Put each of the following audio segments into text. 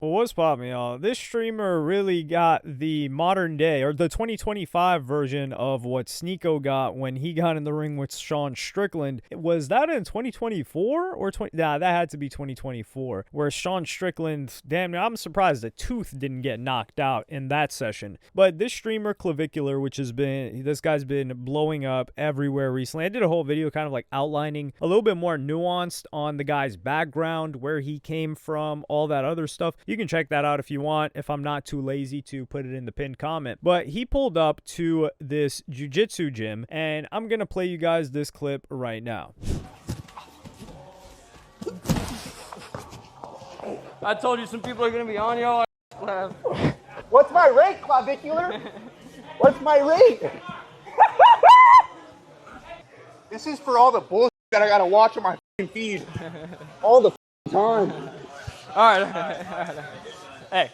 Well, what's poppin', y'all? This streamer really got the modern day, or the 2025 version of what Sneeko got when he got in the ring with Sean Strickland. Was that in 2024 or 20? Nah, that had to be 2024, where Sean Strickland, damn, I'm surprised the tooth didn't get knocked out in that session. But this streamer, Clavicular, this guy's been blowing up everywhere recently. I did a whole video kind of like outlining a little bit more nuanced on the guy's background, where he came from, all that other stuff. You can check that out if you want, if I'm not too lazy to put it in the pinned comment. But he pulled up to this jiu-jitsu gym, and I'm going to play you guys this clip right now. I told you some people are going to be on y'all. What's my rate, Clavicular? What's my rate? This is for all the bullshit that I gotta watch on my feed all the time. All right. Hey.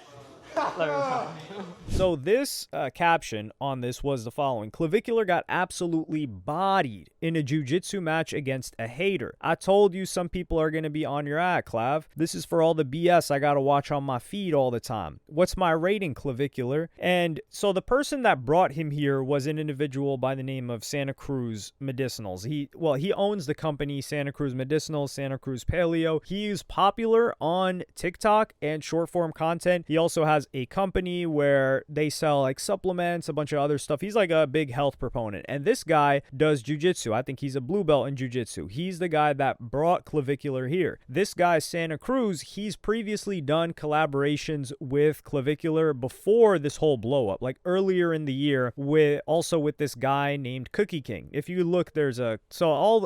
So this caption on this was the following: Clavicular got absolutely bodied in a jiu-jitsu match against a hater. I told you some people are going to be on your ass, Clav. This is for all the BS I got to watch on my feed all the time. What's my rating, Clavicular? And so the person that brought him here was an individual by the name of Santa Cruz Medicinals. He owns the company Santa Cruz Medicinals, Santa Cruz Paleo. He is popular on TikTok and short form content. He also has a company where they sell like supplements, a bunch of other stuff. He's like a big health proponent. And this guy does jiu-jitsu. I think he's a blue belt in jiu-jitsu. He's the guy that brought Clavicular here. This guy, Santa Cruz, he's previously done collaborations with Clavicular before this whole blow up, like earlier in the year, with this guy named Cookie King. If you look, a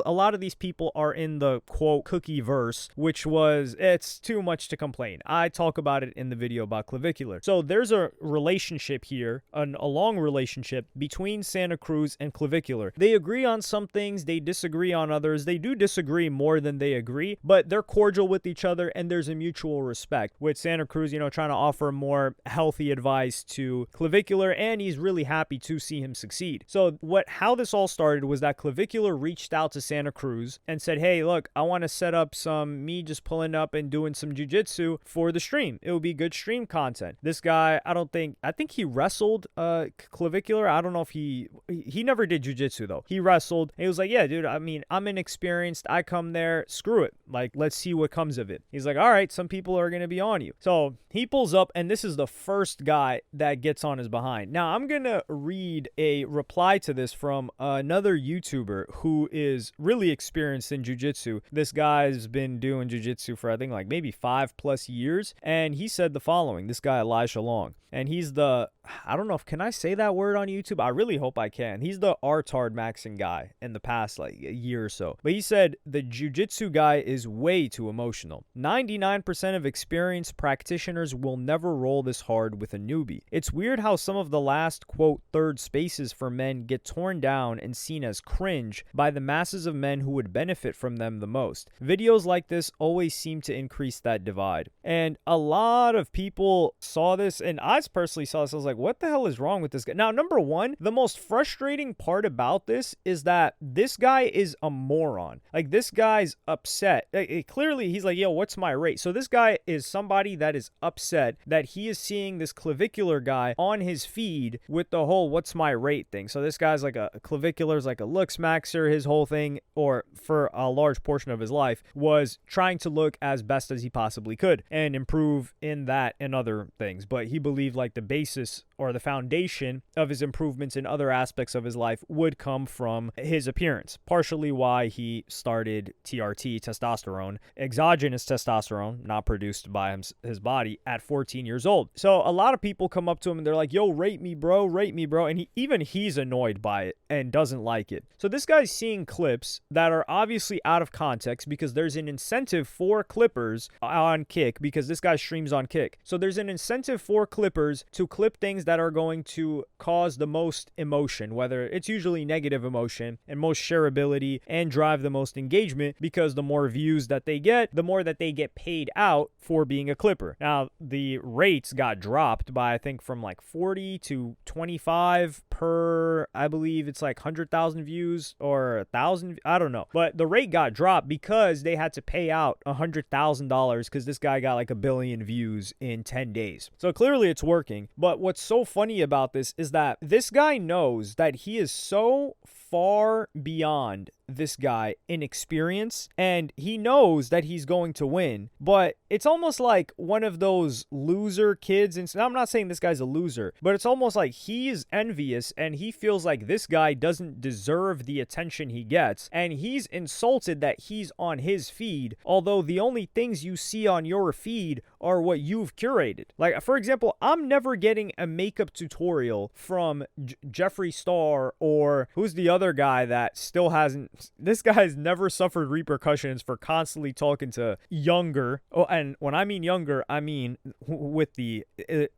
lot of these people are in the quote cookie verse, which it's too much to complain. I talk about it in the video about Clavicular. So there's a relationship here, a long relationship between Santa Cruz and Clavicular. They agree on some things, they disagree on others. They do disagree more than they agree, but they're cordial with each other and there's a mutual respect. With Santa Cruz, trying to offer more healthy advice to Clavicular, and he's really happy to see him succeed. So how this all started was that Clavicular reached out to Santa Cruz and said, hey, look, I want to set up me just pulling up and doing some jiu-jitsu for the stream. It would be good stream content. This guy, I think he wrestled Clavicular. I don't know if he never did jiu-jitsu though. He wrestled. And he was like, yeah, dude, I mean, I'm inexperienced. I come there, screw it. Like, let's see what comes of it. He's like, all right, some people are going to be on you. So he pulls up, and this is the first guy that gets on his behind. Now, I'm going to read a reply to this from another YouTuber who is really experienced in jiu-jitsu. This guy's been doing jiu-jitsu for, I think, like maybe 5+ years. And he said the following, this guy, Elijah Long. And he's I don't know can I say that word on YouTube? I really hope I can. He's the R-Tard Maxing guy in the past like a year or so. But he said the jiu-jitsu guy is way too emotional. 99% of experienced practitioners will never roll this hard with a newbie. It's weird how some of the last, quote, third spaces for men get torn down and seen as cringe by the masses of men who would benefit from them the most. Videos like this always seem to increase that divide. And a lot of people saw this, and I personally saw this. I was like, what the hell is wrong with this guy? Now, number one, the most frustrating part about this is that this guy is a moron. Like, this guy's upset. Clearly, he's like, yo, what's my rate? So this guy is somebody that is upset that he is seeing this Clavicular guy on his feed with the whole what's my rate thing. So this guy's like Clavicular's like a looks maxer. His whole thing, or for a large portion of his life, was trying to look as best as he possibly could and improve in that and other things. But he believed like the basis or the foundation of his improvements in other aspects of his life would come from his appearance. Partially why he started TRT, testosterone, exogenous testosterone, not produced by his body, at 14 years old. So a lot of people come up to him and they're like, yo, rate me, bro, rate me, bro. And he's annoyed by it and doesn't like it. So this guy's seeing clips that are obviously out of context because there's an incentive for clippers on Kick, because this guy streams on Kick. So there's an incentive for clippers clippers to clip things that are going to cause the most emotion, whether it's usually negative emotion and most shareability and drive the most engagement, because the more views that they get, the more that they get paid out for being a clipper. Now, the rates got dropped by, I think, from like 40 to 25 per, I believe it's like 100,000 views or 1,000, I don't know. But the rate got dropped because they had to pay out $100,000 because this guy got like 1 billion views in 10 days. So clearly it's working. But what's so funny about this is that this guy knows that he is so far beyond this guy in experience, and he knows that he's going to win, but it's almost like one of those loser kids. And I'm not saying this guy's a loser, but it's almost like he's envious and he feels like this guy doesn't deserve the attention he gets, and he's insulted that he's on his feed, although the only things you see on your feed are what you've curated. Like, for example, I'm never getting a makeup tutorial from Jeffree Star, or who's the other guy that still hasn't. This guy's never suffered repercussions for constantly talking to younger, and when I mean younger, I mean with the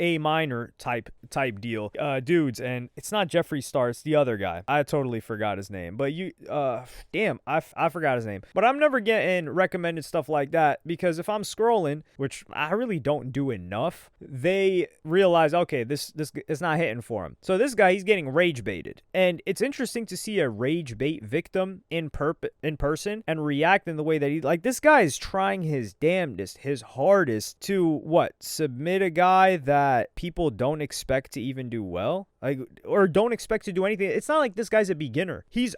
A minor type deal, dudes. And it's not Jeffree Star, it's the other guy. I totally forgot his name, but I forgot his name. But I'm never getting recommended stuff like that, because if I'm scrolling, which I really don't do enough, they realize, okay, this is not hitting for him. So this guy, he's getting rage baited, and it's interesting to see a rage bait victim in person and react in the way that he, like, this guy is trying his damnedest, his hardest to submit a guy that people don't expect to even do well, like, or don't expect to do anything. It's not like this guy's a beginner. He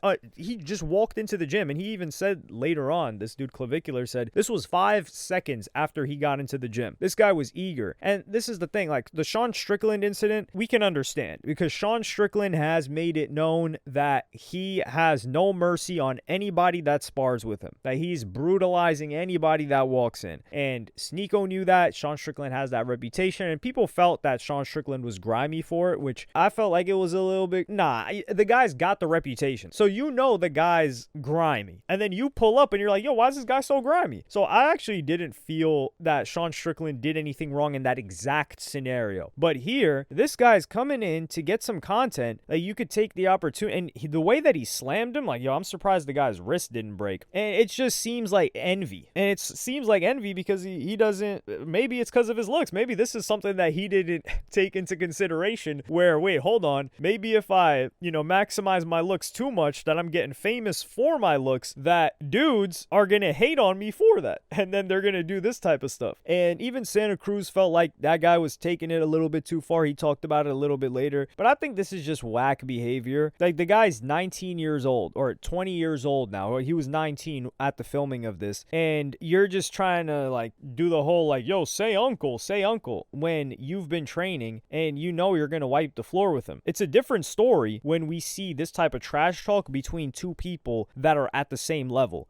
just walked into the gym, and he even said later on, this dude Clavicular said this was 5 seconds after he got into the gym. This guy was eager. And this is the thing, like the Sean Strickland incident, we can understand, because Sean Strickland has made it known that he has no mercy on anybody that spars with him, that he's brutalizing anybody that walks in. And Sneeko knew that. Sean Strickland has that reputation, and people felt that Sean Strickland was grimy for it, which I felt like it was a little bit, the guy's got the reputation, so you know the guy's grimy, and then you pull up and you're like, yo, why is this guy so grimy? So I actually didn't feel that Sean Strickland did anything wrong in that exact scenario. But here, this guy's coming in to get some content that you could take the opportunity, and the way that he slammed him, like, yo, I'm surprised the guy's wrist didn't break. And it just seems like envy. And it seems like envy because he doesn't, maybe it's because of his looks. Maybe this is something that he didn't take into consideration, where, wait, hold on, maybe if I, maximize my looks too much, that I'm getting famous for my looks, that dudes are gonna hate on me for that, and then they're gonna do this type of stuff. And even Santa Cruz felt like that guy was taking it a little bit too far. He talked about it a little bit later, but I think this is just whack behavior. Like, the guy's 19 years old, or 20 years old now. He was 19 at the filming of this, and you're just trying to do the whole yo, say uncle, when you've been training and you're gonna wipe the floor with him. It's a different story when we see this type of trash talk between two people that are at the same level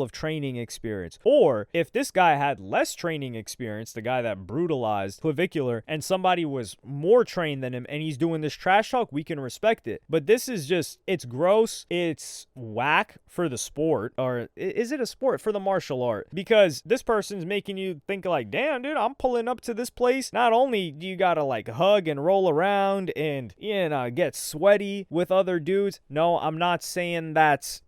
of training experience. Or if this guy had less training experience, the guy that brutalized Clavicular, and somebody was more trained than him and he's doing this trash talk, we can respect it. But this is just, it's gross, it's whack for the sport, or is it a sport? For the martial art, because this person's making you think like, damn, dude, I'm pulling up to this place. Not only do you gotta hug and roll around and get sweaty with other dudes. No, I'm not saying that's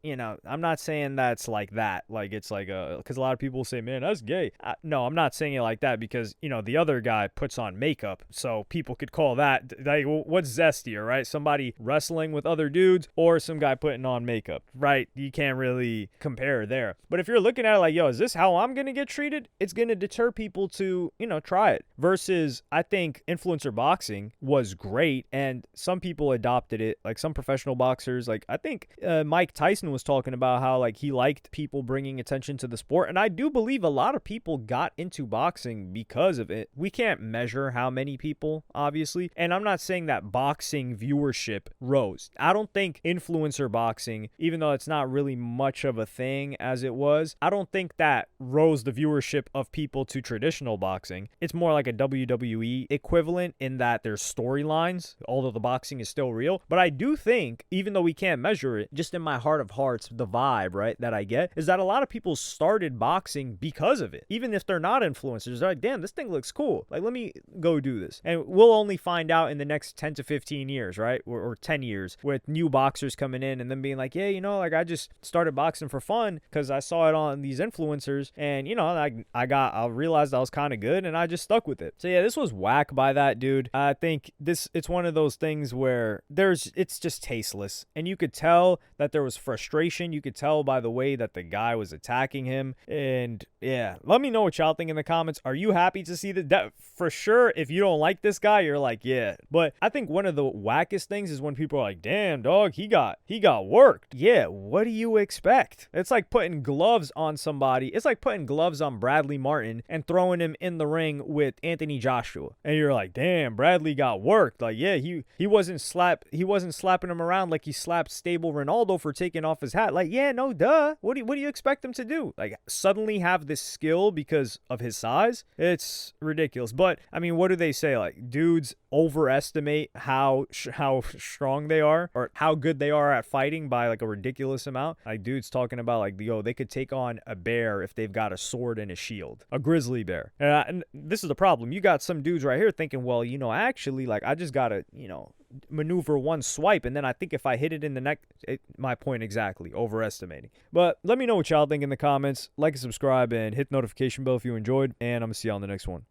like that. Like, it's like because a lot of people say, man, that's gay. No, I'm not saying it like that, because the other guy puts on makeup, so people could call that, like, what's zestier, right? Somebody wrestling with other dudes or some guy putting on makeup, right? You can't really compare there. But if you're looking at it like, yo, is this how I'm gonna get treated? It's gonna deter people to try it. Versus, I think influencer boxing was great, and some people adopted it, like some professional boxers. Like, I think Mike Tyson was talking about how he liked people bringing attention to the sport, and I do believe a lot of people got into boxing because of it. We can't measure how many people, obviously, and I'm not saying that boxing viewership rose. I don't think influencer boxing, even though it's not really much of a thing as it was, I don't think that rose the viewership of people to traditional boxing. It's more like a WWE equivalent in that there's storylines, although the boxing is still real. But I do think, even though we can't measure it, just in my heart of hearts, the vibe, right, that I get is that a lot of people started boxing because of it. Even if they're not influencers, they're like, damn, this thing looks cool. Like, let me go do this. And we'll only find out in the next 10 to 15 years, right? Or 10 years with new boxers coming in and then being like, yeah, you know, like I just started boxing for fun because I saw it on these influencers and, you know, I realized I was kind of good and I just stuck with it. So yeah, this was whack by that dude. I think it's one of those things where it's just tasteless. And you could tell that there was frustration. You could tell by the way that the guy was attacking him. And yeah, let me know what y'all think in the comments. Are you happy to see that? For sure, if you don't like this guy, you're like, yeah. But I think one of the wackest things is when people are like, damn, dog, he got worked. Yeah, what do you expect? It's like putting gloves on somebody. It's like putting gloves on Bradley Martin and throwing him in the ring with Anthony Joshua. And you're like, damn, Bradley got worked. Like, yeah, he wasn't slapping him around like he slapped Stable Ronaldo for taking off his hat. Like, yeah, no, duh. What do you expect him to do? Like, suddenly have this skill because of his size? It's ridiculous. But I mean, what do they say? Like, dudes overestimate how strong they are or how good they are at fighting by like a ridiculous amount. Like, dudes talking about like, yo, they could take on a bear if they've got a sword and a shield, a grizzly bear. And this is the problem. You got some dudes right here thinking, well, you know, actually, like, I just gotta, you know, maneuver one swipe, and then I think if I hit it in the neck, my point exactly, overestimating. But let me know what y'all think in the comments. Like and subscribe and hit the notification bell if you enjoyed, and I'm gonna see y'all on the next one.